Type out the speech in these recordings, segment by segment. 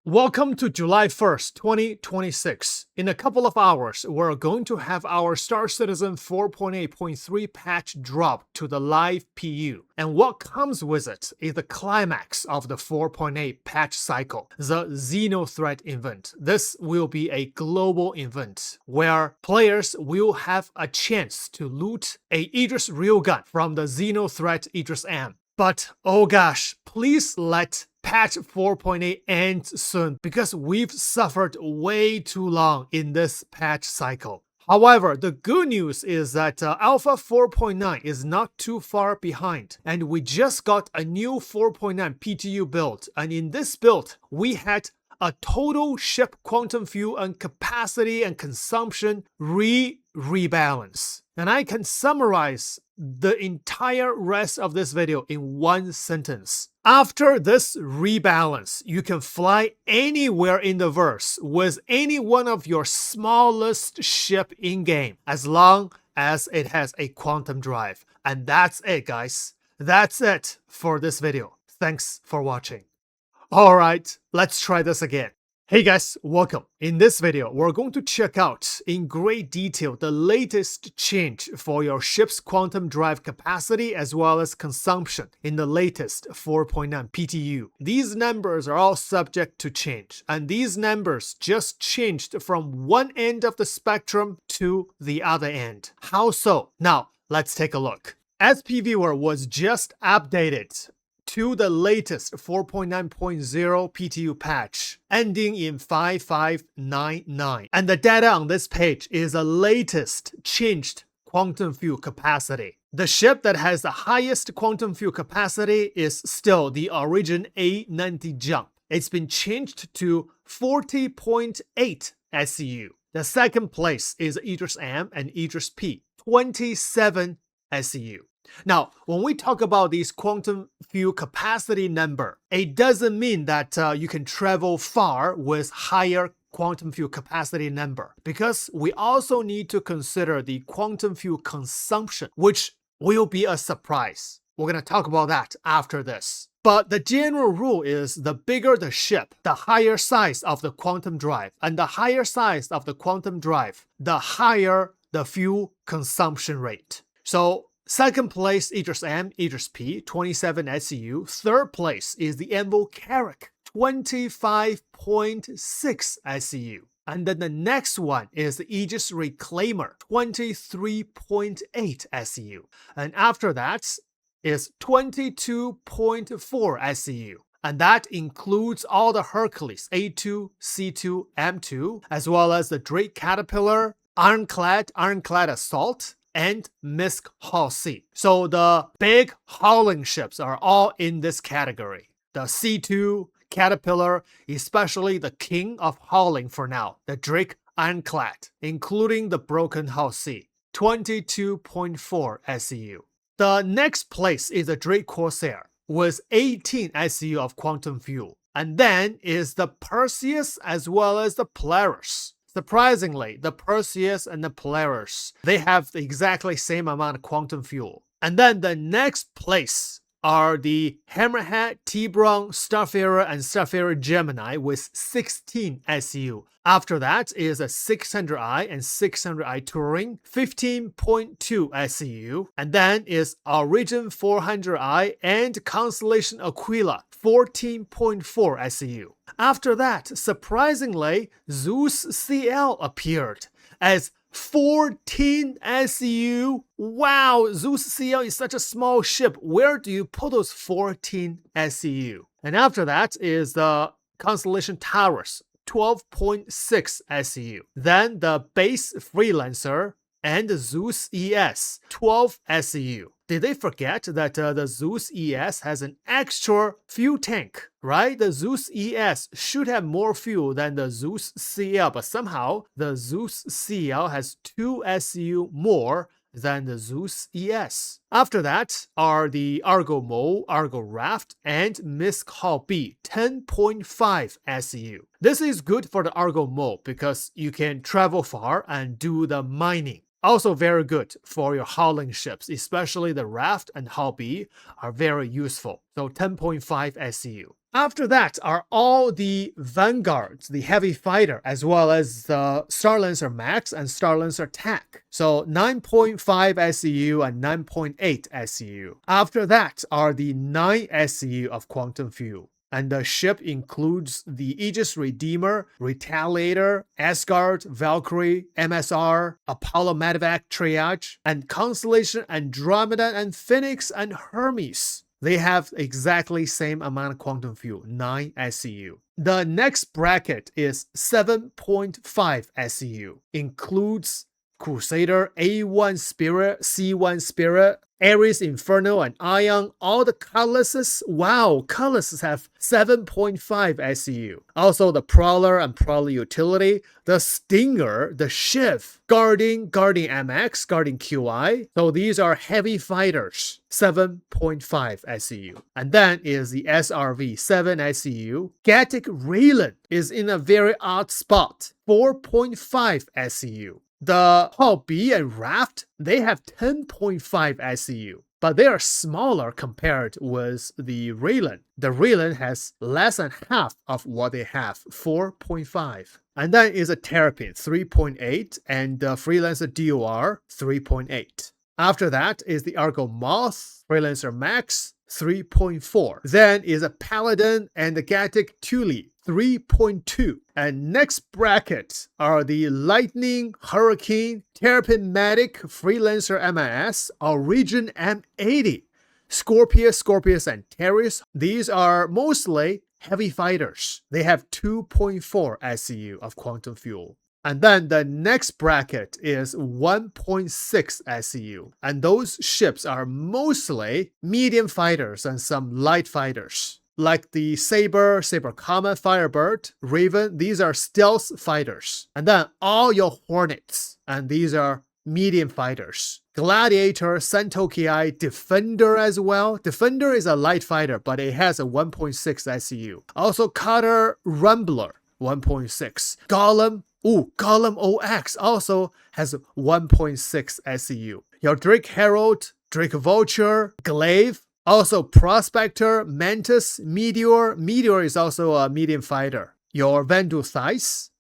Welcome to July 1st, 2026. In a couple of hours, we're going to have our Star Citizen 4.8.3 patch drop to the live PU. And what comes with it is the climax of the 4.8 patch cycle, the Xenothreat event. This will be a global event where players will have a chance to loot a Idris Railgun from the Xenothreat Idris M. But oh gosh, please let patch 4.8 end soon because we've suffered way too long in this patch cycle. However, the good news is that Alpha 4.9 is not too far behind, and we just got a new 4.9 PTU build, and in this build, we had a total ship quantum fuel and capacity and consumption rebalance. And I can summarize the entire rest of this video in one sentence. After this rebalance, you can fly anywhere in the verse with any one of your smallest ship in-game, as long as it has a quantum drive. And that's it, guys. That's it for this video. Thanks for watching. Alright, let's try this again. Hey guys, welcome. In this video, we're going to check out in great detail the latest change for your ship's quantum drive capacity as well as consumption in the latest 4.9 PTU. These numbers are all subject to change, and these numbers just changed from one end of the spectrum to the other end. How so? Now, let's take a look. SP Viewer was just updated to the latest 4.9.0 PTU patch, ending in 5599. And the data on this page is the latest changed quantum fuel capacity. The ship that has the highest quantum fuel capacity is still the Origin A90 Jump. It's been changed to 40.8 SCU. The second place is Idris M and Idris P, 27 SCU. Now, when we talk about these quantum fuel capacity number, it doesn't mean that you can travel far with higher quantum fuel capacity number, because we also need to consider the quantum fuel consumption, which will be a surprise. We're going to talk about that after this. But the general rule is the bigger the ship, the higher size of the quantum drive, and the higher size of the quantum drive, the higher the fuel consumption rate. So second place, Idris M, Idris P, 27 SCU. Third place is the Envo Carrack, 25.6 SCU. And then the next one is the Aegis Reclaimer, 23.8 SCU. And after that is 22.4 SCU. And that includes all the Hercules, A2, C2, M2, as well as the Drake Caterpillar, Ironclad Assault, and Misk Hull C. So the big hauling ships are all in this category. The C2, Caterpillar, especially the king of hauling for now, the Drake Ironclad, including the Broken Hull C, 22.4 SCU. The next place is the Drake Corsair with 18 SCU of quantum fuel. And then is the Perseus as well as the Polaris. Surprisingly, the Perseus and the Polaris, they have the exactly same amount of quantum fuel. And then the next place are the Hammerhead, Tiburon, Starfarer, and Starfarer Gemini with 16 SCU. After that is a 600i and 600i Touring, 15.2 SCU. And then is Origin 400i and Constellation Aquila, 14.4 SCU. After that, surprisingly, Zeus CL appeared as 14 SCU. Wow, Zeus CL is such a small ship. Where do you put those 14 SCU? And after that is the Constellation Taurus, 12.6 SCU. Then the Base Freelancer and the Zeus ES, 12 SCU. Did they forget that the Zeus ES has an extra fuel tank, right? The Zeus ES should have more fuel than the Zeus CL, but somehow the Zeus CL has 2 SCU more than the Zeus ES. After that are the Argo Mole, Argo Raft, and Misk Hull B, 10.5 SCU. This is good for the Argo Mole because you can travel far and do the mining. Also very good for your hauling ships, especially the Raft and Hull B are very useful. So 10.5 SCU. After that are all the vanguards, the heavy fighter, as well as the Starlancer Max and Starlancer Tech. So 9.5 SCU and 9.8 SCU. After that are the 9 SCU of Quantum Fuel. And the ship includes the Aegis Redeemer, Retaliator, Asgard, Valkyrie, MSR, Apollo Medevac Triage, and Constellation Andromeda and Phoenix and Hermes. They have exactly same amount of quantum fuel, 9 SCU. The next bracket is 7.5 SCU, includes Crusader, A1 Spirit, C1 Spirit, Ares Inferno, and Ion. All the Colossus, wow, Colossus have 7.5 SCU. Also the Prowler and Prowler Utility, the Stinger, the Shiv, Guardian MX, Guardian QI. So these are heavy fighters, 7.5 SCU. And then is the SRV, 7 SCU. Gatic Raylan is in a very odd spot, 4.5 SCU. The Tobii and Raft, they have 10.5 SCU, but they are smaller compared with the Raylan. The Raylan has less than half of what they have, 4.5. And then is a Terrapin, 3.8, and the Freelancer DOR, 3.8. After that is the Argo Moth, Freelancer Max, 3.4. Then is a Paladin and the Gatic Thule, 3.2. And next bracket are the Lightning, Hurricane, Terrapin Medic, Freelancer MIS, Origin M80, Scorpius, and Teris. These are mostly heavy fighters. They have 2.4 SCU of quantum fuel. And then the next bracket is 1.6 SCU. And those ships are mostly medium fighters and some light fighters. Like the Saber Comet, Firebird, Raven, these are stealth fighters. And then all your Hornets, and these are medium fighters. Gladiator, Sentoki, Defender as well. Defender is a light fighter, but it has a 1.6 SCU. Also Cutter Rumbler, 1.6. Golem OX also has 1.6 SCU. Your Drake Herald, Drake Vulture, Glaive, also Prospector, Mantis, Meteor. Meteor is also a medium fighter. Your Vandal Theiss.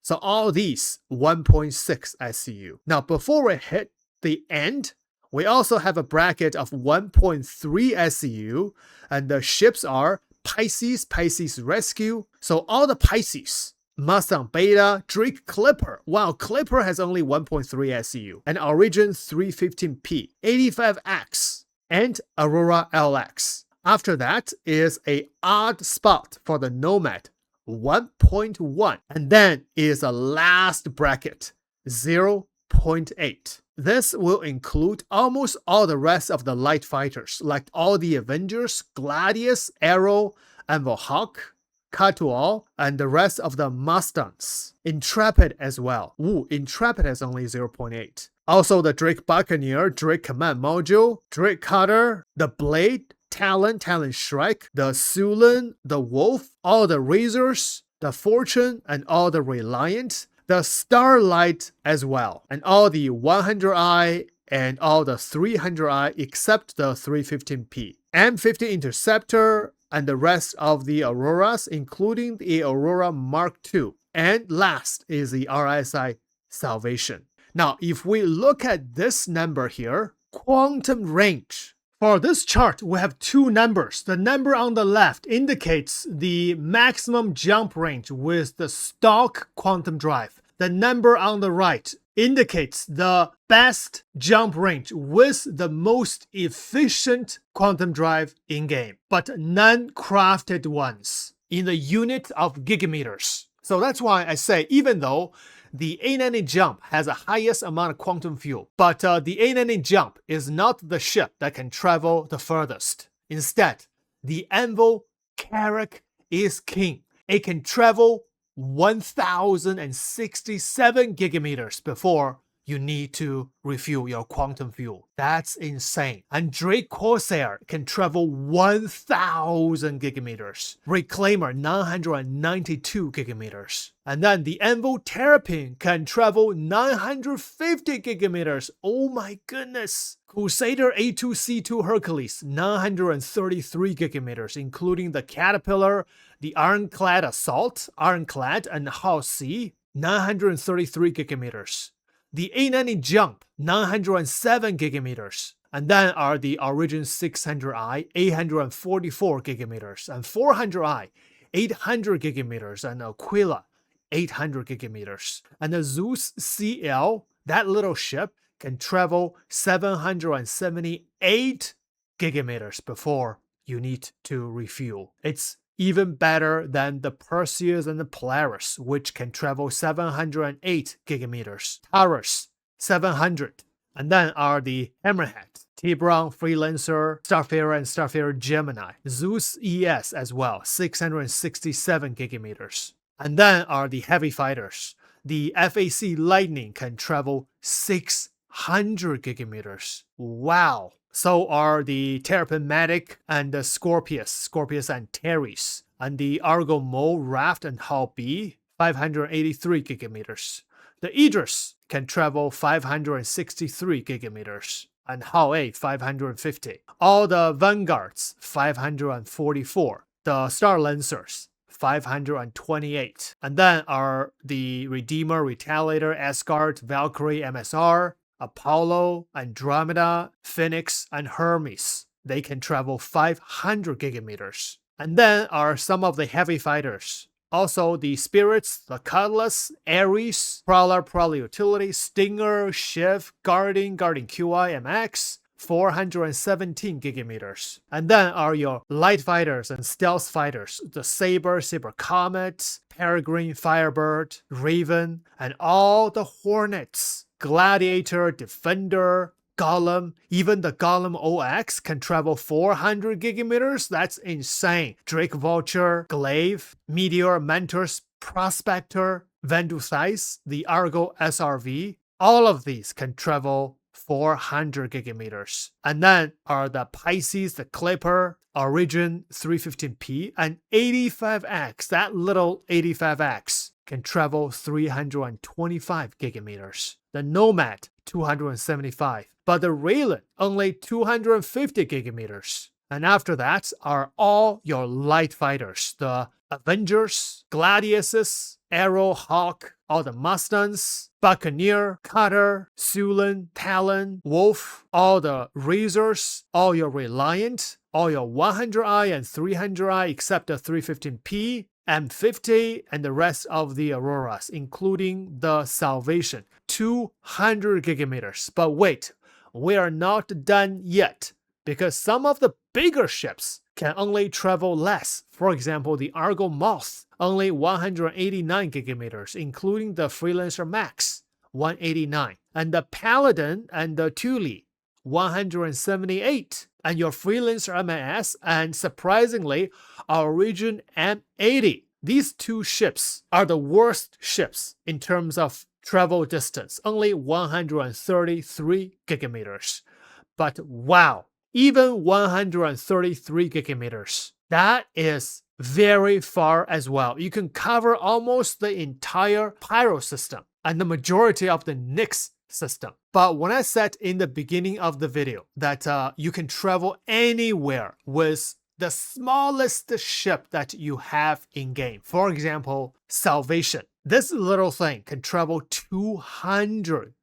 So all these 1.6 SCU. Now before we hit the end, we also have a bracket of 1.3 SCU, and the ships are Pisces Rescue. So all the Pisces, Mustang Beta, Drake Clipper. Wow, Clipper has only 1.3 SCU. And Origin 315P, 85X, and Aurora LX. After that is a odd spot for the Nomad, 1.1. And then is a last bracket, 0.8. This will include almost all the rest of the light fighters, like all the Avengers, Gladius, Arrow, Anvil Hawk, Catual, and the rest of the Mustangs. Intrepid as well. Intrepid has only 0.8. Also the Drake Buccaneer, Drake Command Module, Drake Cutter, the Blade, Talon Shrike, the Sulan, the Wolf, all the Razors, the Fortune, and all the Reliant, the Starlight as well, and all the 100i and all the 300i except the 315P. M50 Interceptor, and the rest of the Auroras, including the Aurora Mark II. And last is the RSI Salvation. Now, if we look at this number here, quantum range. For this chart, we have two numbers. The number on the left indicates the maximum jump range with the stock quantum drive. The number on the right indicates the best jump range with the most efficient quantum drive in-game, but non-crafted ones in the unit of gigameters. So that's why I say, even though the A90 Jump has the highest amount of quantum fuel, but the A90 Jump is not the ship that can travel the furthest. Instead, the Anvil Carrack is king. It can travel 1067 gigameters before you need to refuel your quantum fuel. That's insane. And Drake Corsair can travel 1,000 gigameters. Reclaimer 992 gigameters. And then the Envo Terrapin can travel 950 gigameters. Oh my goodness. Crusader A2C2 Hercules 933 gigameters, including the Caterpillar, the Ironclad Assault, Ironclad, and Hao C 933 gigameters. The A90 Jump 907 gigameters. And then are the Origin 600i 844 gigameters, and 400i 800 gigameters, and Aquila 800 gigameters. And the Zeus CL, that little ship, can travel 778 gigameters before you need to refuel. It's even better than the Perseus and the Polaris, which can travel 708 gigameters. Taurus, 700. And then are the Hammerhead, Tiburon, Freelancer, Starfarer, and Starfarer Gemini. Zeus ES as well, 667 gigameters. And then are the heavy fighters. The FAC Lightning can travel 600 gigameters. Wow. So are the Terrapin Matic and the Scorpius and Teres. And the Argo Mo, Raft, and Hao B, 583 gigameters. The Idris can travel 563 gigameters. And Hao A, 550. All the Vanguards, 544. The Star Lancers, 528. And then are the Redeemer, Retaliator, Asgard, Valkyrie, MSR, Apollo, Andromeda, Phoenix, and Hermes. They can travel 500 gigameters. And then are some of the heavy fighters. Also the Spirits, the Cutlass, Ares, Prowler Utility, Stinger, Shiv, Guardian QI, MX, 417 gigameters. And then are your light fighters and stealth fighters, the Saber Comet, Peregrine, Firebird, Raven, and all the Hornets. Gladiator, Defender, Golem, even the Golem OX can travel 400 gigameters. That's insane. Drake Vulture, Glaive, Meteor, Mentors, Prospector, Vendusize, the Argo SRV. All of these can travel 400 gigameters. And then are the Pisces, the Clipper, Origin 315P, and 85X. That little 85X can travel 325 gigameters. The Nomad, 275. But the Raylan, only 250 gigameters. And after that are all your light fighters. The Avengers, Gladiuses, Arrow, Hawk, all the Mustangs, Buccaneer, Cutter, Sulan, Talon, Wolf, all the Razors, all your Reliant, all your 100i and 300i except the 315P, M50, and the rest of the Auroras, including the Salvation, 200 gigameters. But wait, we are not done yet, because some of the bigger ships can only travel less. For example, the Argo Moth, only 189 gigameters, including the Freelancer Max, 189. And the Paladin and the Thule, 178. And your Freelancer MAS, and surprisingly, Origin M80. These two ships are the worst ships in terms of travel distance, only 133 gigameters. But wow, even 133 gigameters, that is very far as well. You can cover almost the entire Pyro system and the majority of the Nyx system. But when I said in the beginning of the video that you can travel anywhere with the smallest ship that you have in game, for example, Salvation, this little thing can travel 200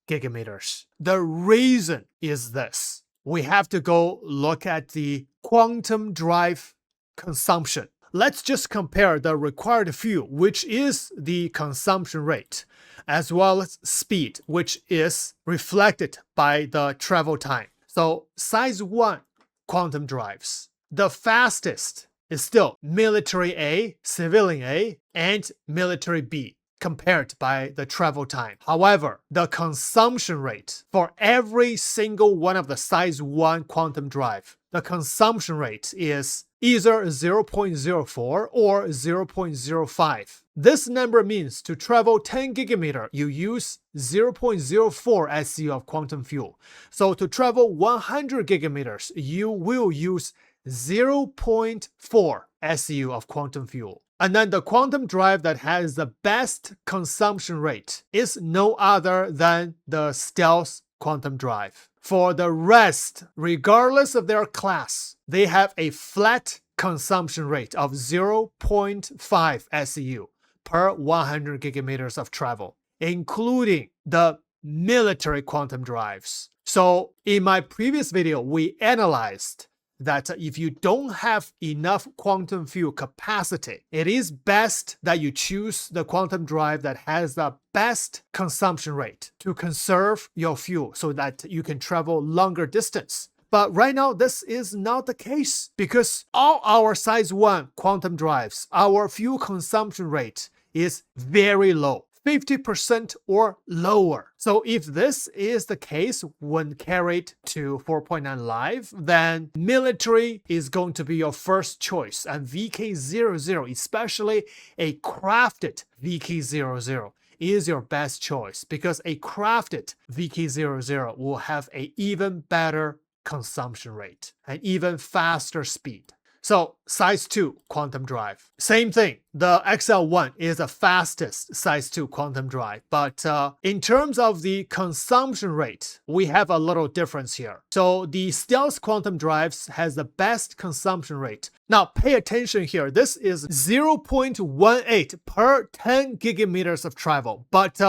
gigameters. The reason is this. We have to go look at the quantum drive consumption. Let's just compare the required fuel, which is the consumption rate, as well as speed, which is reflected by the travel time. So size 1 quantum drives. The fastest is still military A, civilian A, and military B. compared by the travel time. However, the consumption rate for every single one of the size 1 quantum drive, the consumption rate is either 0.04 or 0.05. This number means to travel 10 gigameter, you use 0.04 SU of quantum fuel. So to travel 100 gigameters, you will use 0.4 SU of quantum fuel. And then the quantum drive that has the best consumption rate is no other than the STECS quantum drive. For the rest, regardless of their class, they have a flat consumption rate of 0.5 SU per 100 gigameters of travel, including the military quantum drives. So in my previous video, we analyzed that if you don't have enough quantum fuel capacity, it is best that you choose the quantum drive that has the best consumption rate to conserve your fuel so that you can travel longer distance. But right now, this is not the case because all our size 1 quantum drives, our fuel consumption rate is very low. 50% or lower. So if this is the case when carried to 4.9 Live, then military is going to be your first choice. And VK00, especially a crafted VK00, is your best choice because a crafted VK00 will have an even better consumption rate and even faster speed. So size 2 quantum drive. Same thing, the XL1 is the fastest size 2 quantum drive, but in terms of the consumption rate, we have a little difference here. So the STECS quantum drives has the best consumption rate. Now pay attention here, this is 0.18 per 10 gigameters of travel, but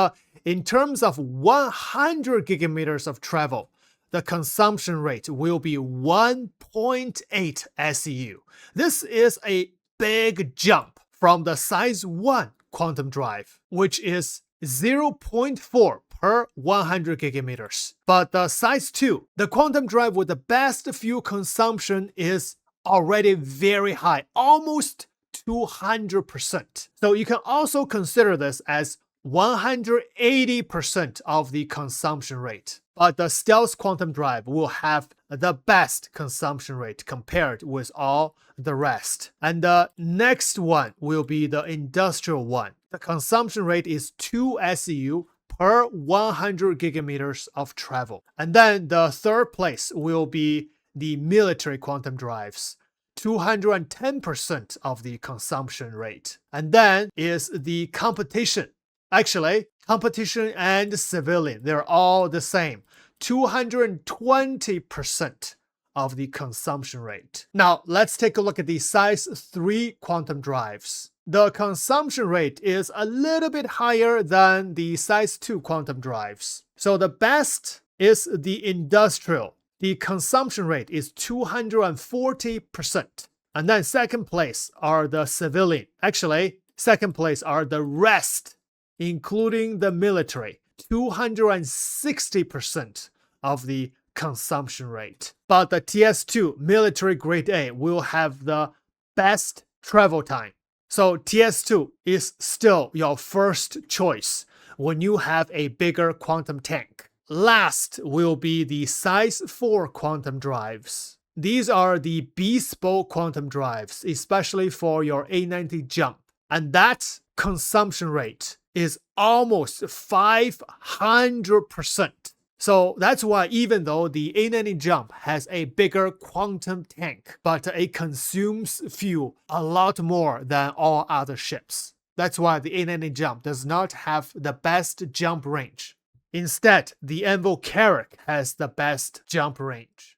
in terms of 100 gigameters of travel, the consumption rate will be 1.8 SEU. This is a big jump from the size 1 quantum drive, which is 0.4 per 100 gigameters. But the size 2, the quantum drive with the best fuel consumption is already very high, almost 200%. So you can also consider this as 180% of the consumption rate. But the STECS quantum drive will have the best consumption rate compared with all the rest. And the next one will be the industrial one. The consumption rate is 2 SEU per 100 gigameters of travel. And then the third place will be the military quantum drives. 210% of the consumption rate. And then is the competition. Actually, competition and civilian, they're all the same. 220% of the consumption rate. Now, let's take a look at the size 3 quantum drives. The consumption rate is a little bit higher than the size 2 quantum drives. So the best is the industrial. The consumption rate is 240%. And then second place are the civilian. Actually, second place are the rest, including the military, 260% of the consumption rate. But the TS2 military grade A will have the best travel time. So TS2 is still your first choice when you have a bigger quantum tank. Last will be the size 4 quantum drives. These are the bespoke quantum drives, especially for your A90 jump. And that consumption rate is almost 500%. So that's why even though the A90 jump has a bigger quantum tank, but it consumes fuel a lot more than all other ships. That's why the A90 jump does not have the best jump range. Instead, the Envo Carrack has the best jump range.